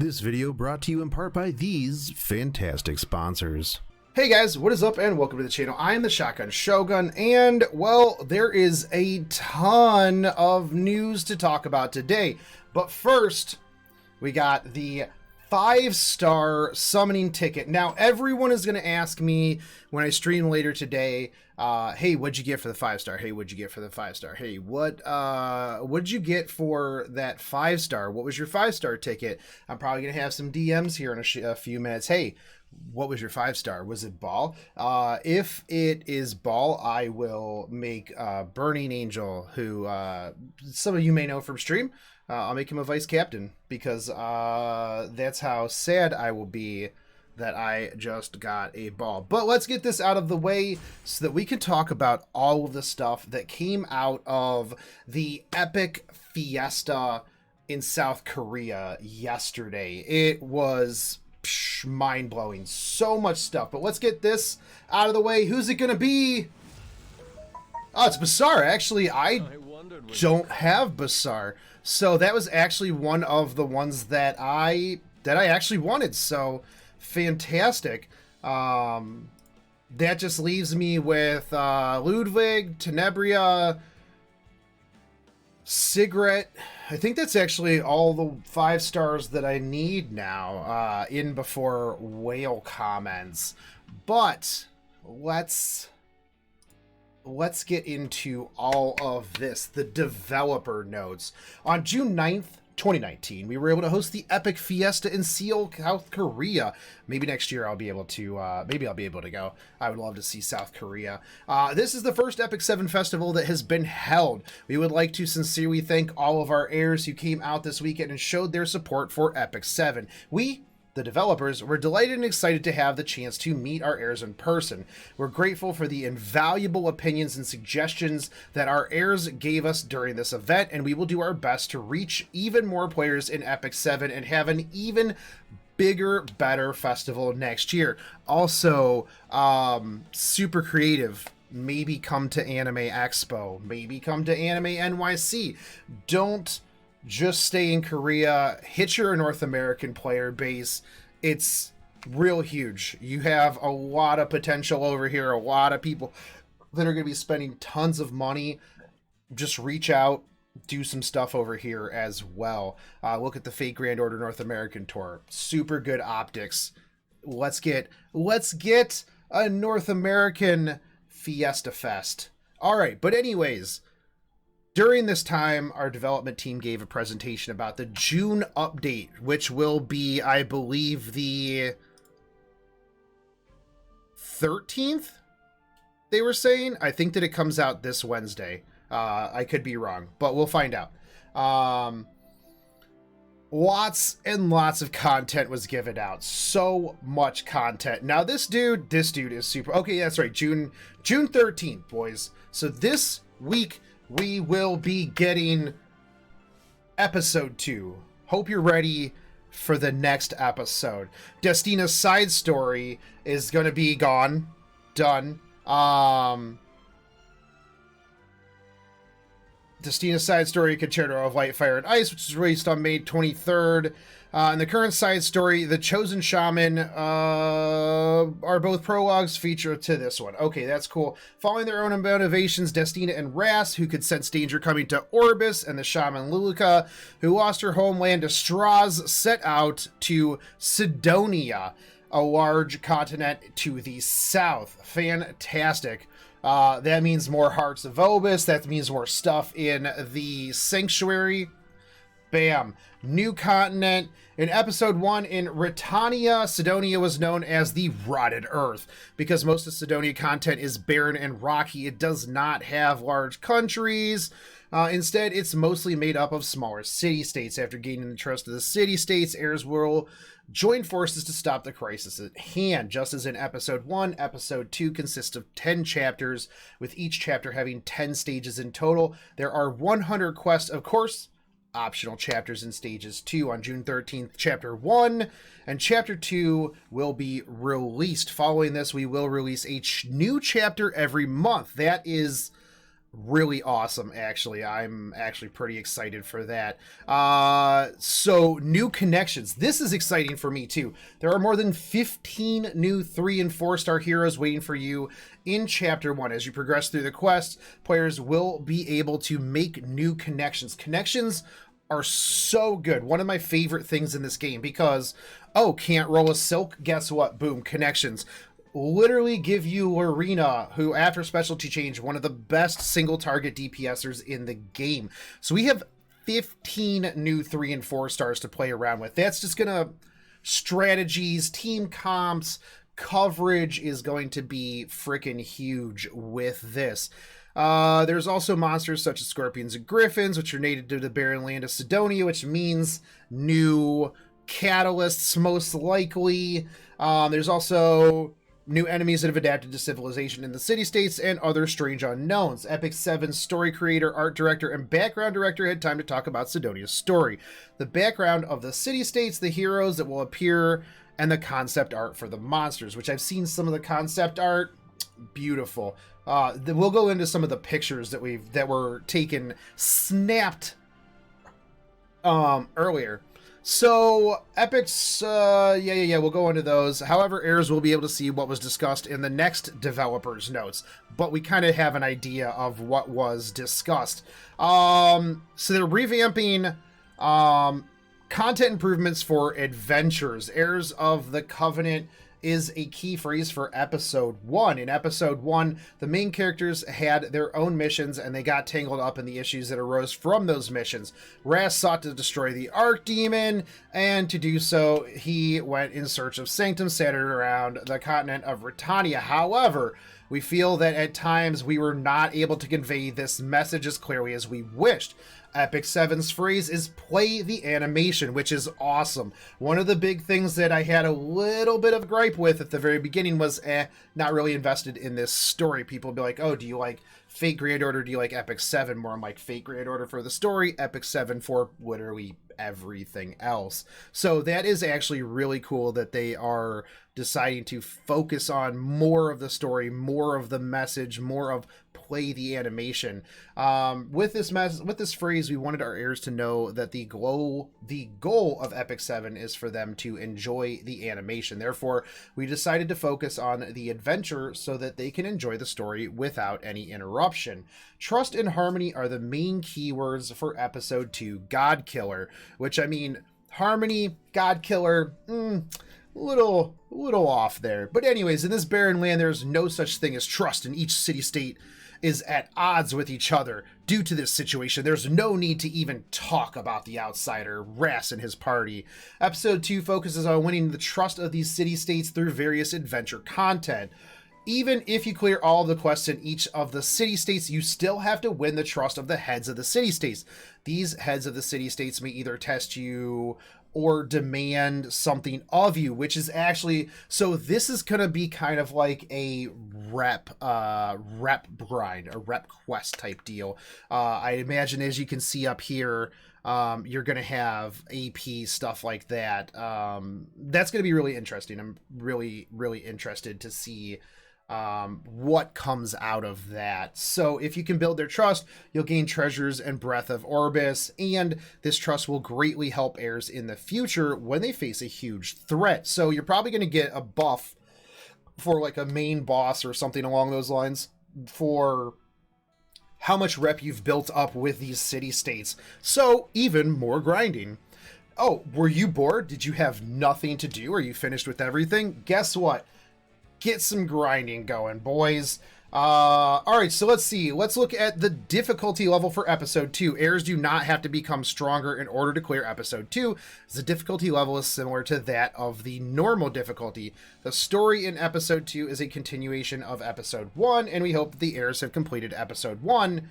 This video brought to you in part by these fantastic sponsors. Hey guys, what is up and welcome to the channel. I am the Shotgun Shogun and, well, there is a ton of news to talk about today. But first, we got the 5-star summoning ticket. Now, everyone is going to ask me when I stream later today, hey, what'd you get for the 5-star? Hey, what'd you get for the 5-star? Hey, what'd you get for that 5-star? What was your 5-star ticket? I'm probably going to have some DMs here in a few minutes. Hey, what was your 5-star? Was it Ball? If it is Ball, I will make Burning Angel, who some of you may know from stream. I'll make him a vice captain because that's how sad I will be that I just got a Ball. But let's get this out of the way so that we can talk about all of the stuff that came out of the epic fiesta in South Korea yesterday. It was mind-blowing. So much stuff. But let's get this out of the way. Who's it going to be? Oh, it's Basar. Actually, I don't have Basar. So that was actually one of the ones that I actually wanted. So fantastic. That just leaves me with Ludwig, Tenebria, Sigret. I think that's actually all the 5 stars that I need now in before whale comments. But let's get into all of this. The developer notes. On June 9th, 2019, we were able to host the Epic Fiesta in Seoul, South Korea. Maybe next year I'll be able to, maybe I'll be able to go. I would love to see South Korea. This is the first Epic 7 festival that has been held. We would like to sincerely thank all of our heirs who came out this weekend and showed their support for Epic 7. We, the developers, were delighted and excited to have the chance to meet our heirs in person. We're grateful for the invaluable opinions and suggestions that our heirs gave us during this event, and we will do our best to reach even more players in Epic 7 and have an even bigger, better festival next year. Also, super creative. Maybe come to Anime Expo. Maybe come to Anime NYC. Don't just stay in Korea, hit your North American player base. It's real huge. You have a lot of potential over here, a lot of people that are going to be spending tons of money. Just reach out, do some stuff over here as well. Look at the Fate Grand Order North American Tour. Super good optics. Let's get a North American Fiesta Fest. All right, but anyways, during this time, our development team gave a presentation about the June update, which will be, I believe, the 13th, they were saying. I think that it comes out this Wednesday. I could be wrong, but we'll find out. Lots and lots of content was given out. So much content. Now, this dude is super... Okay, that's right, June 13th, boys. So this week, we will be getting episode 2. Hope you're ready for the next episode. Destina's side story is going to be done. Destina's side story, Concerto of Light, Fire, and Ice, which is released on May 23rd. And the current side story, The Chosen Shaman, are both prologues feature to this one. Okay, that's cool. Following their own motivations, Destina and Ras, who could sense danger coming to Orbis, and the shaman Lulika, who lost her homeland to Straz, set out to Sidonia, a large continent to the south. Fantastic. That means more Hearts of Obis. That means more stuff in the Sanctuary. Bam. New continent. In episode 1 in Ritania, Sidonia was known as the Rotted Earth. Because most of Sidonia content is barren and rocky, it does not have large countries. Instead, it's mostly made up of smaller city-states. After gaining the trust of the city-states, heirs will join forces to stop the crisis at hand. Just as in episode 1, episode 2 consists of 10 chapters, with each chapter having 10 stages in total. There are 100 quests, of course, optional chapters and stages too. On June 13th, chapter 1 and chapter 2 will be released. Following this, we will release a new chapter every month. That is really awesome, actually. I'm actually pretty excited for that. So new connections. This is exciting for me too. There are more than 15 new 3 and 4-star heroes waiting for you in chapter 1. As you progress through the quest, players will be able to make new connections. Connections are so good. One of my favorite things in this game, because can't roll a silk, guess what? Boom, connections. Literally give you Lorena, who after specialty change, one of the best single target DPSers in the game. So we have 15 new 3 and 4 stars to play around with. That's just gonna strategies, team comps, coverage is going to be freaking huge with this. There's also monsters such as scorpions and griffins, which are native to the barren land of Sidonia, which means new catalysts most likely. There's also new enemies that have adapted to civilization in the city-states and other strange unknowns. Epic 7's story creator, art director, and background director had time to talk about Sidonia's story, the background of the city-states, the heroes that will appear, and the concept art for the monsters, which I've seen some of the concept art. Beautiful. We'll go into some of the pictures that were taken, snapped earlier. So Epic's we'll go into those. However, heirs will be able to see what was discussed in the next developer's notes, but we kind of have an idea of what was discussed. So they're revamping content improvements for adventures. Heirs of the Covenant is a key phrase for episode 1. In episode 1, the main characters had their own missions and they got tangled up in the issues that arose from those missions. Ras sought to destroy the Archdemon, and to do so, he went in search of Sanctum centered around the continent of Britannia. However, we feel that at times we were not able to convey this message as clearly as we wished. Epic 7's phrase is play the animation, which is awesome. One of the big things that I had a little bit of gripe with at the very beginning was not really invested in this story. People would be like, oh, do you like Fate Grand Order? Do you like Epic 7? More I'm like Fate Grand Order for the story, Epic 7 for literally everything else. So that is actually really cool that they are deciding to focus on more of the story, more of the message, more of play the animation. With this phrase, we wanted our heirs to know that the goal of Epic 7 is for them to enjoy the animation. Therefore, we decided to focus on the adventure so that they can enjoy the story without any interruption. Trust and harmony are the main keywords for episode 2, God Killer, which, I mean, harmony, God Killer, little off there. But anyways, in this barren land, there's no such thing as trust, and each city-state is at odds with each other. Due to this situation, there's no need to even talk about the outsider, Ras and his party. Episode 2 focuses on winning the trust of these city-states through various adventure content. Even if you clear all of the quests in each of the city-states, you still have to win the trust of the heads of the city-states. These heads of the city-states may either test you or demand something of you, which is actually, so this is going to be kind of like a rep grind, a rep quest type deal. I imagine, as you can see up here, you're going to have AP stuff like that. That's going to be really interesting. I'm really, really interested to see what comes out of that. So if you can build their trust, you'll gain treasures and breath of Orbis, and this trust will greatly help heirs in the future when they face a huge threat. So you're probably going to get a buff for like a main boss or something along those lines for how much rep you've built up with these city-states. So even more grinding. Oh, were you bored? Did you have nothing to do? Are you finished with everything? Guess what? Get some grinding going, boys. All right, so let's see. Let's look at the difficulty level for episode 2. Heirs do not have to become stronger in order to clear episode 2, as the difficulty level is similar to that of the normal difficulty. The story in episode 2 is a continuation of episode 1, and we hope that the heirs have completed episode 1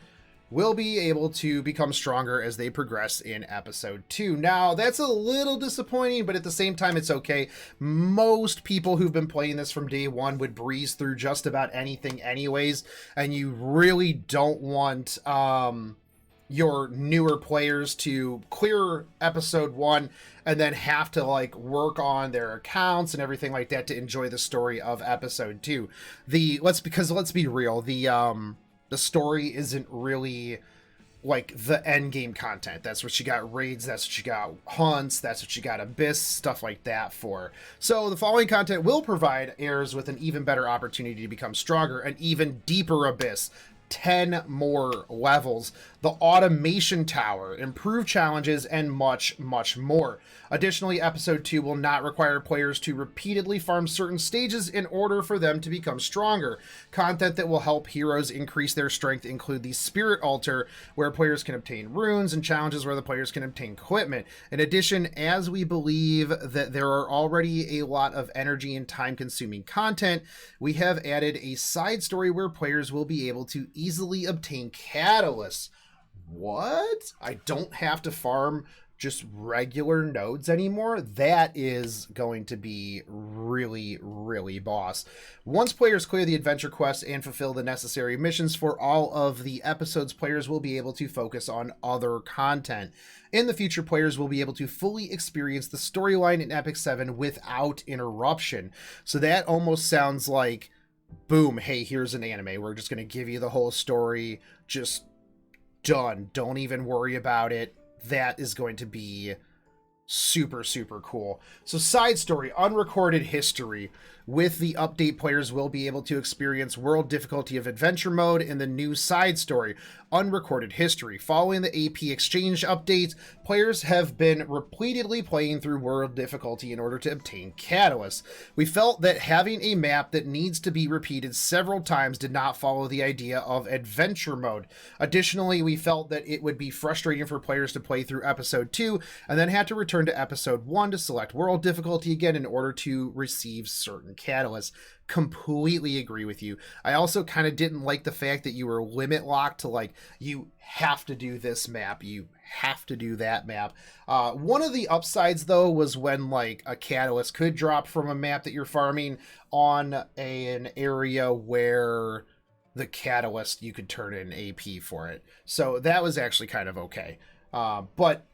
will be able to become stronger as they progress in episode 2. Now, that's a little disappointing, but at the same time, it's okay. Most people who've been playing this from day 1 would breeze through just about anything anyways, and you really don't want your newer players to clear episode 1 and then have to like work on their accounts and everything like that to enjoy the story of episode 2. Let's be real, The story isn't really like the end game content. That's what you got raids, that's what you got hunts, that's what you got abyss, stuff like that for. So the following content will provide heirs with an even better opportunity to become stronger, an even deeper abyss, 10 more levels, the automation tower, improved challenges, and much, much more. Additionally, episode 2 will not require players to repeatedly farm certain stages in order for them to become stronger. Content that will help heroes increase their strength include the Spirit Altar, where players can obtain runes, and challenges where the players can obtain equipment. In addition, as we believe that there are already a lot of energy and time-consuming content, we have added a side story where players will be able to easily obtain catalysts. What? I don't have to farm just regular nodes anymore? That is going to be really, really boss. Once players clear the adventure quest and fulfill the necessary missions for all of the episodes, players will be able to focus on other content. In the future, players will be able to fully experience the storyline in Epic 7 without interruption. So that almost sounds like, boom, hey, here's an anime. We're just going to give you the whole story. Just done. Don't even worry about it. That is going to be super, super cool. So side story, unrecorded history. With the update, players will be able to experience world difficulty of adventure mode in the new side story, unrecorded history. Following the AP exchange updates, players have been repeatedly playing through world difficulty in order to obtain catalysts. We felt that having a map that needs to be repeated several times did not follow the idea of adventure mode. Additionally, we felt that it would be frustrating for players to play through episode 2 and then have to return to episode 1 to select world difficulty again in order to receive certain catalysts. Completely agree with you. I also kind of didn't like the fact that you were limit locked to like, you have to do this map, you have to do that map. One of the upsides though was when like a catalyst could drop from a map that you're farming on an area where the catalyst, you could turn in AP for it. So that was actually kind of okay. But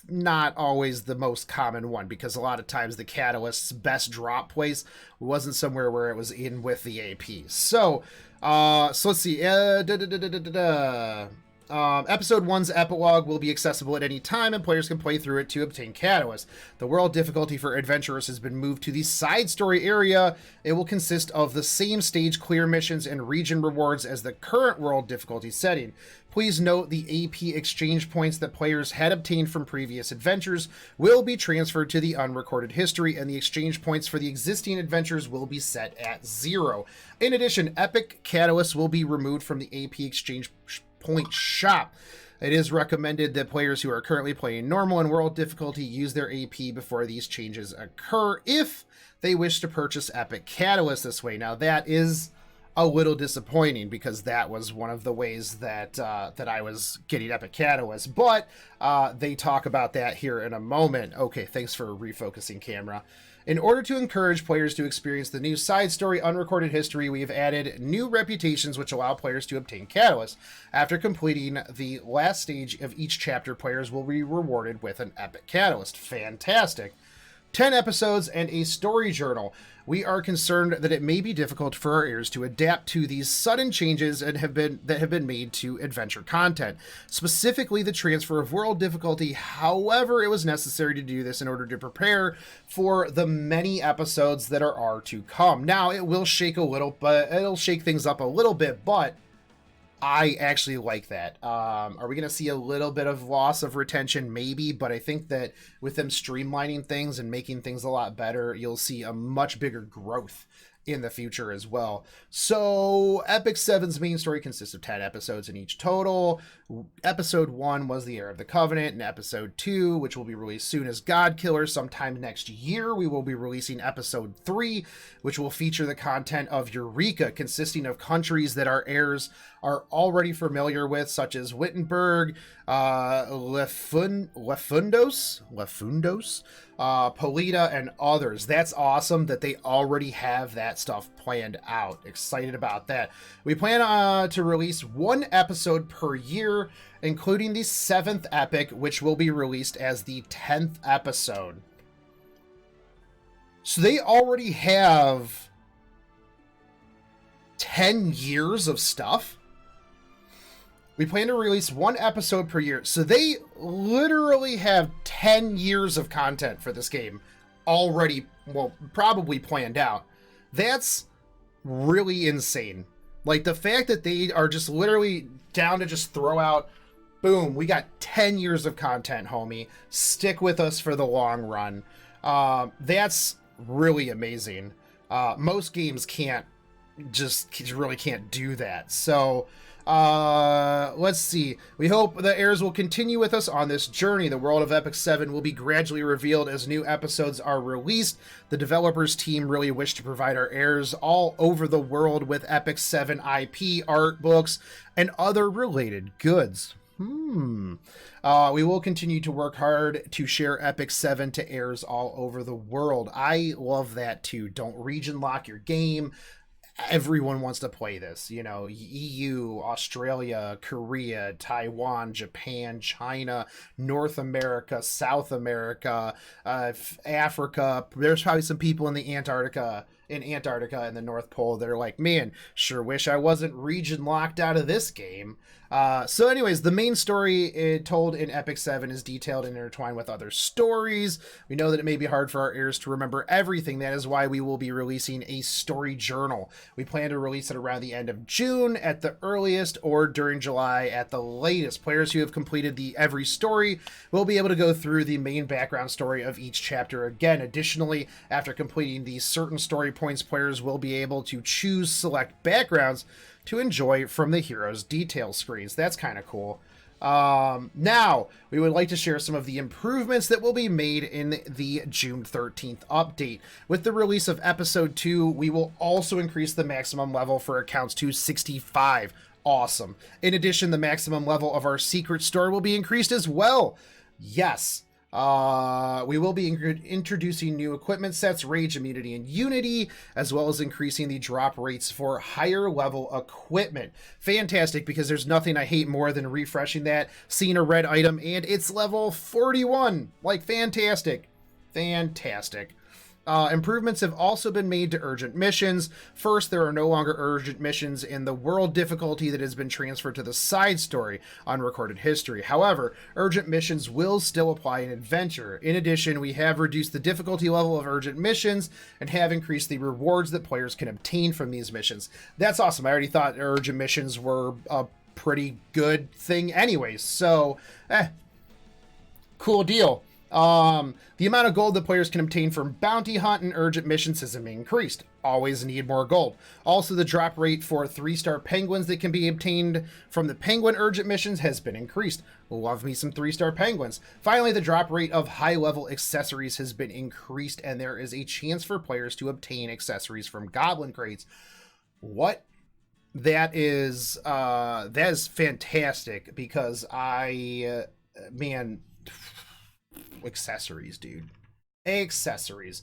not always the most common one, because a lot of times the catalyst's best drop place wasn't somewhere where it was in with the AP. So let's see. Episode 1's epilogue will be accessible at any time, and players can play through it to obtain catalysts. The world difficulty for adventurers has been moved to the side story area. It will consist of the same stage clear missions and region rewards as the current world difficulty setting. Please note the AP exchange points that players had obtained from previous adventures will be transferred to the unrecorded history, and the exchange points for the existing adventures will be set at 0. In addition, epic catalysts will be removed from the AP exchange point shop. It is recommended that players who are currently playing normal and world difficulty use their AP before these changes occur if they wish to purchase epic catalysts this way. Now that is a little disappointing, because that was one of the ways that I was getting epic catalysts, but they talk about that here in a moment. Okay, thanks for refocusing, camera. In order to encourage players to experience the new side story unrecorded history, we have added new reputations which allow players to obtain catalysts. After completing the last stage of each chapter, players will be rewarded with an epic catalyst. Fantastic. 10 episodes and a story journal. We are concerned that it may be difficult for our heirs to adapt to these sudden changes that have been made to adventure content, specifically the transfer of world difficulty. However, it was necessary to do this in order to prepare for the many episodes that are to come. Now, it will shake a little, but it'll shake things up a little bit, but I actually like that. Are we going to see a little bit of loss of retention? Maybe, but I think that with them streamlining things and making things a lot better, you'll see a much bigger growth in the future as well. So Epic 7's main story consists of 10 episodes in each total. Episode 1 was the Heir of the Covenant, and episode 2, which will be released soon, as God Killer. Sometime next year, we will be releasing episode 3, which will feature the content of Eureka, consisting of countries that our heirs are already familiar with, such as Wittenberg, Lefundos, Polita, and others. That's awesome that they already have that stuff planned out. Excited about that. We plan to release 1 episode per year, including the 7th epic, which will be released as the 10th episode. So they already have 10 years of stuff? We plan to release 1 episode per year. So they literally have 10 years of content for this game already, well, probably planned out. That's really insane. Like, the fact that they are just literally down to just throw out, boom, we got 10 years of content, homie. Stick with us for the long run. That's really amazing. Most games really can't do that. So let's see. We hope the heirs will continue with us on this journey. The world of Epic 7 will be gradually revealed as new episodes are released. The developers team really wish to provide our heirs all over the world with Epic 7 IP, art, books, and other related goods. We will continue to work hard to share Epic 7 to heirs all over the world. I love that too. Don't region lock your game. Everyone wants to play this, you know, EU, Australia, Korea, Taiwan, Japan, China, North America, South America, Africa. There's probably some people in Antarctica and the North Pole that are like, man, sure wish I wasn't region locked out of this game. So anyways, the main story told in Epic 7 is detailed and intertwined with other stories. We know that it may be hard for our heirs to remember everything. That is why we will be releasing a story journal. We plan to release it around the end of June at the earliest, or during July at the latest. Players who have completed every story will be able to go through the main background story of each chapter again. Additionally, after completing these certain story points, players will be able to choose select backgrounds to enjoy from the hero's detail screens. That's kind of cool. Now, we would like to share some of the improvements that will be made in the June 13th update. With the release of Episode 2, we will also increase the maximum level for accounts to 65. Awesome. In addition, the maximum level of our secret store will be increased as well. Yes. We will be introducing new equipment sets, Rage, Immunity, and Unity, as well as increasing the drop rates for higher level equipment. Fantastic, because there's nothing I hate more than refreshing that, seeing a red item, and it's level 41. Like, fantastic. Fantastic. Improvements have also been made to urgent missions. First, there are no longer urgent missions in the world difficulty that has been transferred to the side story, Unrecorded History. However, urgent missions will still apply in Adventure. In addition, we have reduced the difficulty level of urgent missions and have increased the rewards that players can obtain from these missions. That's awesome. I already thought urgent missions were a pretty good thing anyways, so cool deal. The amount of gold that players can obtain from bounty hunt and urgent missions has been increased. Always need more gold. Also, the drop rate for 3-star penguins that can be obtained from the penguin urgent missions has been increased. Love me some 3-star penguins. Finally, the drop rate of high-level accessories has been increased, and there is a chance for players to obtain accessories from goblin crates. What? That is fantastic, because man, accessories, dude. Accessories.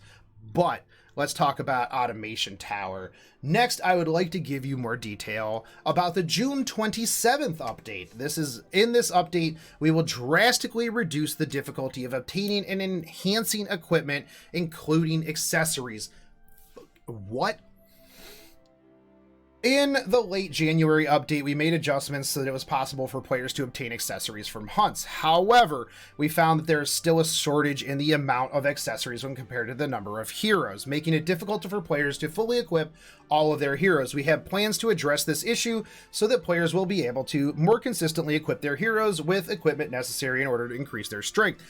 But let's talk about Automation Tower. Next, I would like to give you more detail about the June 27th update. In this update, we will drastically reduce the difficulty of obtaining and enhancing equipment, including accessories. What? In the late January update, we made adjustments so that it was possible for players to obtain accessories from hunts. However, we found that there is still a shortage in the amount of accessories when compared to the number of heroes, making it difficult for players to fully equip all of their heroes. We have plans to address this issue so that players will be able to more consistently equip their heroes with equipment necessary in order to increase their strength.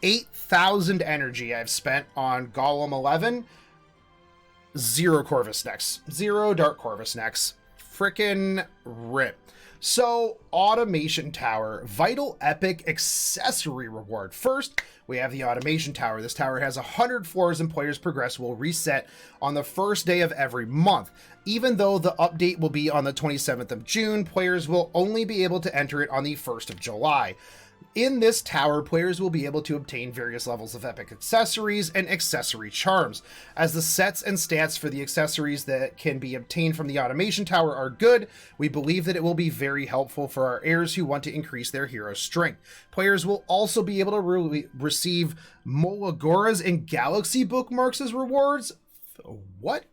8,000 energy I've spent on Golem 11. 0 Corvus necks. 0 Dark Corvus necks. Frickin' rip. So, Automation Tower. Vital Epic Accessory Reward. First, we have the Automation Tower. This tower has 100 floors, and players' progress will reset on the first day of every month. Even though the update will be on the 27th of June, players will only be able to enter it on the 1st of July. In this tower, players will be able to obtain various levels of epic accessories and accessory charms. As the sets and stats for the accessories that can be obtained from the Automation Tower are good, we believe that it will be very helpful for our heirs who want to increase their hero strength. Players will also be able to receive Molagoras and Galaxy bookmarks as rewards. What?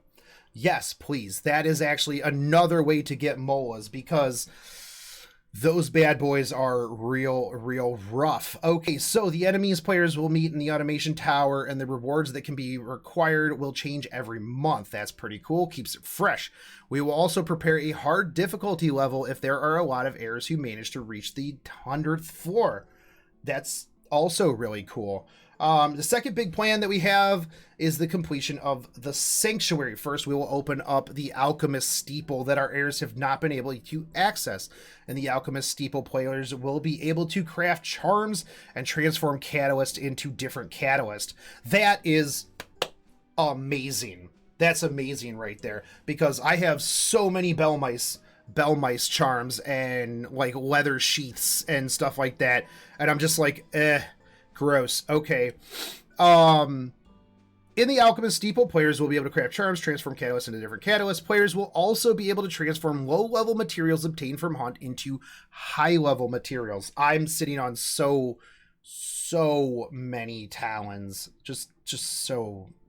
Yes, please. That is actually another way to get molas, because those bad boys are real rough. Okay, so the enemies players will meet in the automation tower, and the rewards that can be required will change every month. That's pretty cool, keeps it fresh. We will also prepare a hard difficulty level if there are a lot of heirs who manage to reach the 100th floor. That's also really cool. The second big plan that we have is the completion of the sanctuary. First, we will open up the alchemist steeple that our heirs have not been able to access. And the alchemist steeple players will be able to craft charms and transform catalyst into different catalyst. That is amazing. That's amazing right there, because I have so many bell mice charms and like leather sheaths and stuff like that, and I'm just like, gross. Okay. In the alchemist steeple, players will be able to craft charms, transform catalysts into different catalysts. Players will also be able to transform low-level materials obtained from hunt into high-level materials. I'm sitting on so many talons, just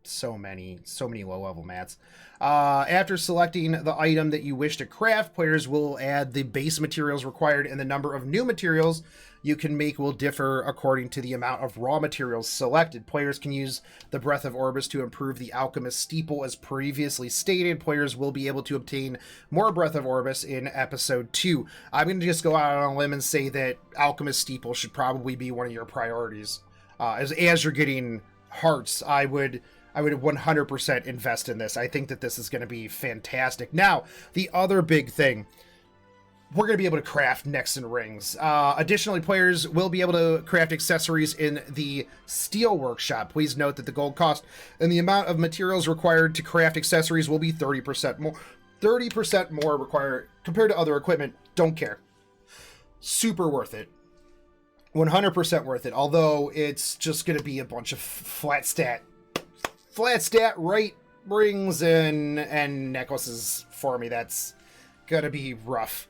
so many low-level mats. After selecting the item that you wish to craft, players will add the base materials required, and the number of new materials you can make will differ according to the amount of raw materials selected. Players can use the Breath of Orbis to improve the alchemist steeple. As previously stated, players will be able to obtain more Breath of Orbis in episode 2. I'm going to just go out on a limb and say that alchemist steeple should probably be one of your priorities. As you're getting hearts, I would 100% invest in this. I think that this is going to be fantastic. Now, the other big thing, we're going to be able to craft necks and rings. Additionally, players will be able to craft accessories in the steel workshop. Please note that the gold cost and the amount of materials required to craft accessories will be 30% more. 30% more required compared to other equipment. Don't care. Super worth it. 100% worth it. Although it's just going to be a bunch of flat stat right rings and necklaces for me. That's going to be rough.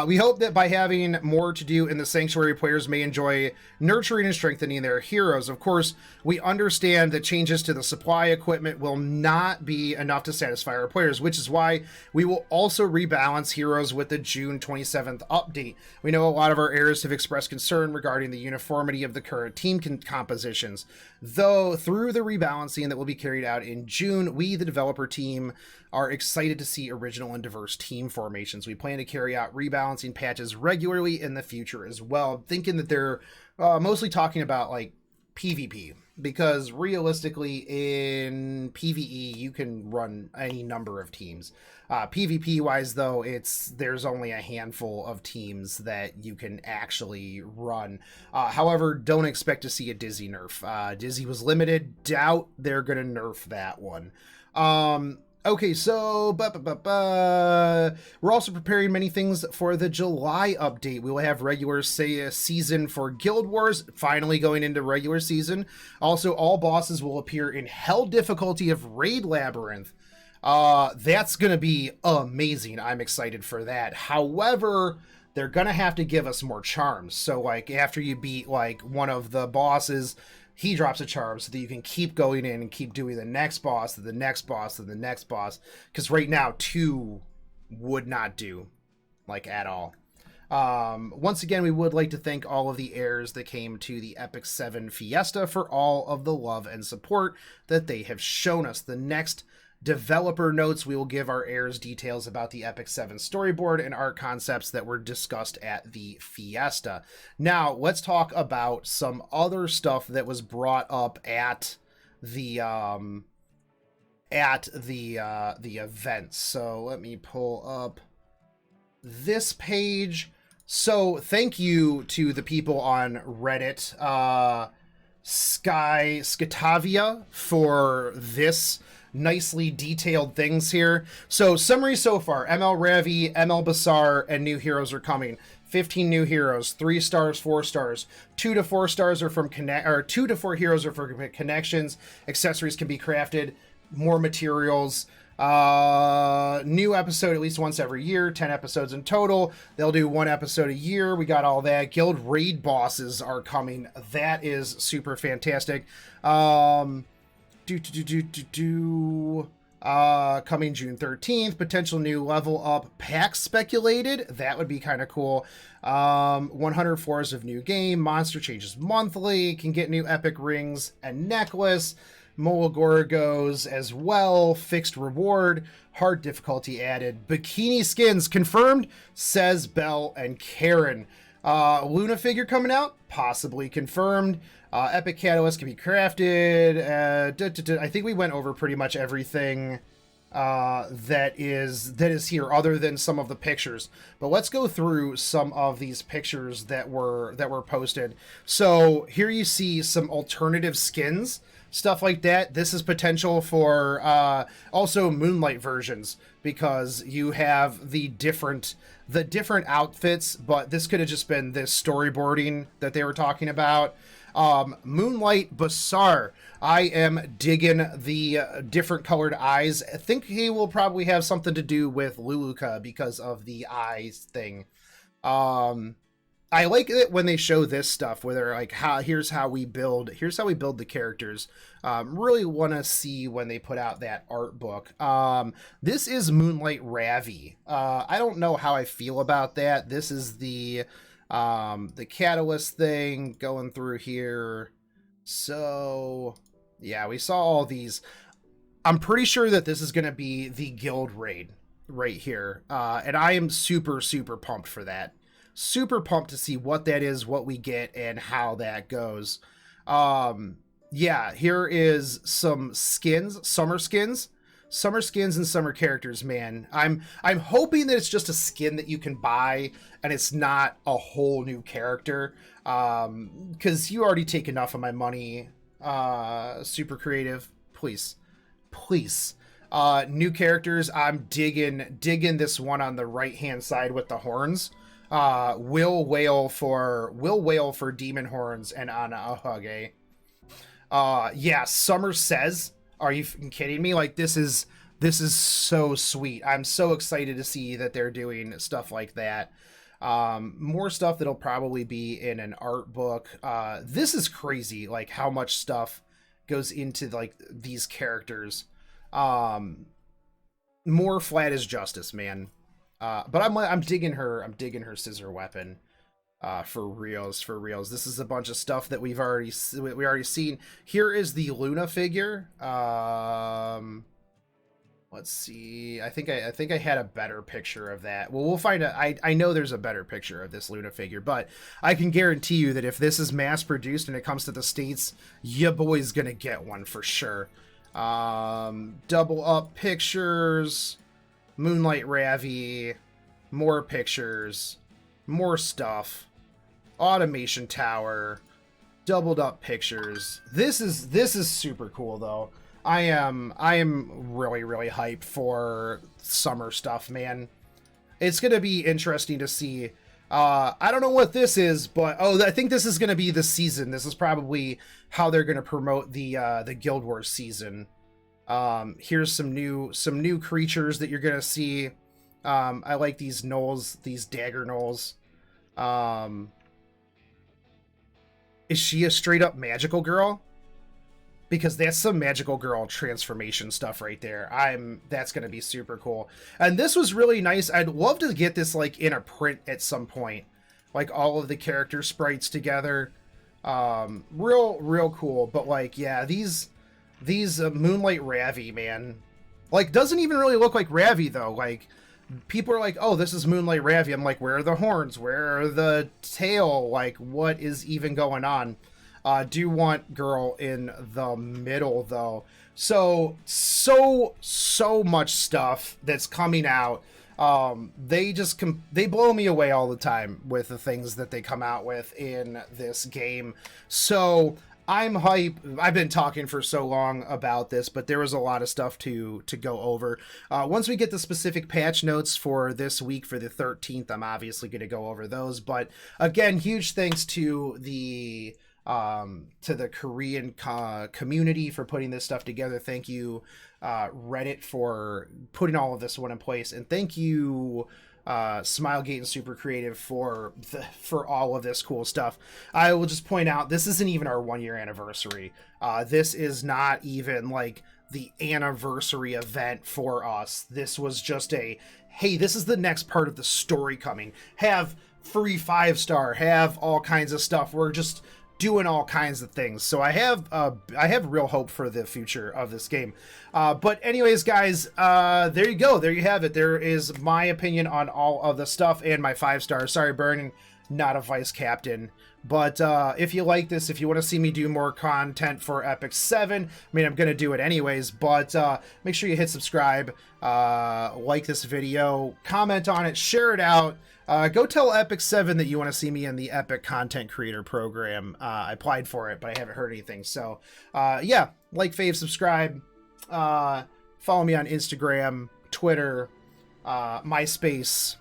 We hope that by having more to do in the sanctuary, players may enjoy nurturing and strengthening their heroes. Of course, we understand that changes to the supply equipment will not be enough to satisfy our players, which is why we will also rebalance heroes with the June 27th update. We know a lot of our heirs have expressed concern regarding the uniformity of the current team compositions. Though, through the rebalancing that will be carried out in June, we, the developer team, are excited to see original and diverse team formations. We plan to carry out rebalancing patches regularly in the future as well. I'm thinking that they're mostly talking about like PvP, because realistically in PvE you can run any number of teams. PvP wise though, there's only a handful of teams that you can actually run. However, don't expect to see a Dizzy nerf. Dizzy was limited. Doubt they're gonna nerf that one. Okay, so we're also preparing many things for the July update. We will have regular season for Guild Wars, finally going into regular season. Also, all bosses will appear in hell difficulty of Raid Labyrinth. That's going to be amazing. I'm excited for that. However, they're going to have to give us more charms. So, like, after you beat, like, one of the bosses, he drops a charm so that you can keep going in and keep doing the next boss, to the next boss, to the next boss. Because right now, 2 would not do, like, at all. Once again, we would like to thank all of the heirs that came to the Epic 7 Fiesta for all of the love and support that they have shown us. The next developer notes, we will give our heirs details about the Epic 7 storyboard and art concepts that were discussed at the Fiesta. Now, let's talk about some other stuff that was brought up at the event. So let me pull up this page. So thank you to the people on Reddit, Scatavia, for this nicely detailed things here. So summary so far: ML Ravi, ML Basar, and new heroes are coming. 15 new heroes, 3 stars, 4 stars. 2 to 4 stars are from 2 to 4 heroes are for connections. Accessories can be crafted. More materials. New episode at least once every year. 10 episodes in total. They'll do 1 episode a year. We got all that. Guild raid bosses are coming. That is super fantastic. coming June 13th. Potential new level up pack speculated. That would be kind of cool. 100 floors of new game. Monster changes monthly. Can get new epic rings and necklace. Molagorgos as well. Fixed reward. Hard difficulty added. Bikini skins confirmed, says Belle and Karen. Luna figure coming out, possibly confirmed. Epic catalyst can be crafted. I think we went over pretty much everything that is here, other than some of the pictures. But let's go through some of these pictures that were posted. So here you see some alternative skins, stuff like that. This is potential for also Moonlight versions, because you have the different outfits, but this could have just been this storyboarding that they were talking about. Moonlight Basar. I am digging the different colored eyes. I think he will probably have something to do with Luluka because of the eyes thing. I like it when they show this stuff where they're like, here's how we build the characters. Really want to see when they put out that art book. This is Moonlight Ravi. I don't know how I feel about that. This is the catalyst thing going through here. So yeah, we saw all these. I'm pretty sure that this is going to be the guild raid right here. And I am super, super pumped for that. Super pumped to see what that is, what we get, and how that goes. Yeah, here is some skins, summer skins and summer characters, man. I'm hoping that it's just a skin that you can buy and it's not a whole new character. Because you already take enough of my money. Super creative, please. New characters. I'm digging this one on the right hand side with the horns. Will wail for demon horns and Anna Ahage. Yeah, Summer says, are you kidding me? Like, this is so sweet. I'm so excited to see that they're doing stuff like that. More stuff that'll probably be in an art book. This is crazy, like how much stuff goes into like these characters. More flat as justice, man. But I'm digging her scissor weapon. For reals. This is a bunch of stuff that we already seen. Here is the Luna figure. Let's see. I think I had a better picture of that. Well, we'll find out. I know there's a better picture of this Luna figure, but I can guarantee you that if this is mass produced and it comes to the States, ya boy's gonna get one for sure. Double up pictures. Moonlight Ravi, more pictures, more stuff, automation tower, doubled up pictures. This is super cool though. I am really hyped for summer stuff, man. It's gonna be interesting to see. I don't know what this is, but I think this is gonna be the season. This is probably how they're gonna promote the Guild Wars season. Here's some new creatures that you're gonna see. I like these gnolls, these dagger gnolls. Is she a straight up magical girl? Because that's some magical girl transformation stuff right there. That's gonna be super cool. And this was really nice. I'd love to get this like in a print at some point, like all of the character sprites together. Real cool. But like, yeah, these Moonlight Ravi, man, like doesn't even really look like Ravi though. Like people are like, oh, this is Moonlight Ravi. I'm like, where are the horns? Where are the tail? Like, what is even going on? Do want girl in the middle though. So much stuff that's coming out. They blow me away all the time with the things that they come out with in this game. So I'm hype. I've been talking for so long about this, but there was a lot of stuff to go over. Once we get the specific patch notes for this week for the 13th, I'm obviously going to go over those. But again, huge thanks to the Korean community for putting this stuff together. Thank you, Reddit, for putting all of this one in place, and thank you, Smilegate and Super Creative for all of this cool stuff. I will just point out, this isn't even our 1 year anniversary. This is not even like the anniversary event for us. This was just a, hey, this is the next part of the story coming. Have free 5-star, have all kinds of stuff. We're just doing all kinds of things. So I have real hope for the future of this game. But anyways, guys, there you go. There you have it. There is my opinion on all of the stuff and my 5 stars. Sorry, Burning, not a vice captain. But if you like this, if you want to see me do more content for Epic 7, I mean, I'm going to do it anyways, but make sure you hit subscribe, like this video, comment on it, share it out. Go tell Epic 7 that you want to see me in the Epic Content Creator Program. I applied for it, but I haven't heard anything. So, yeah, like, fave, subscribe. Follow me on Instagram, Twitter, MySpace,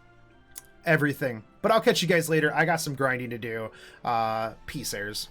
everything. But I'll catch you guys later. I got some grinding to do. Peace, airs.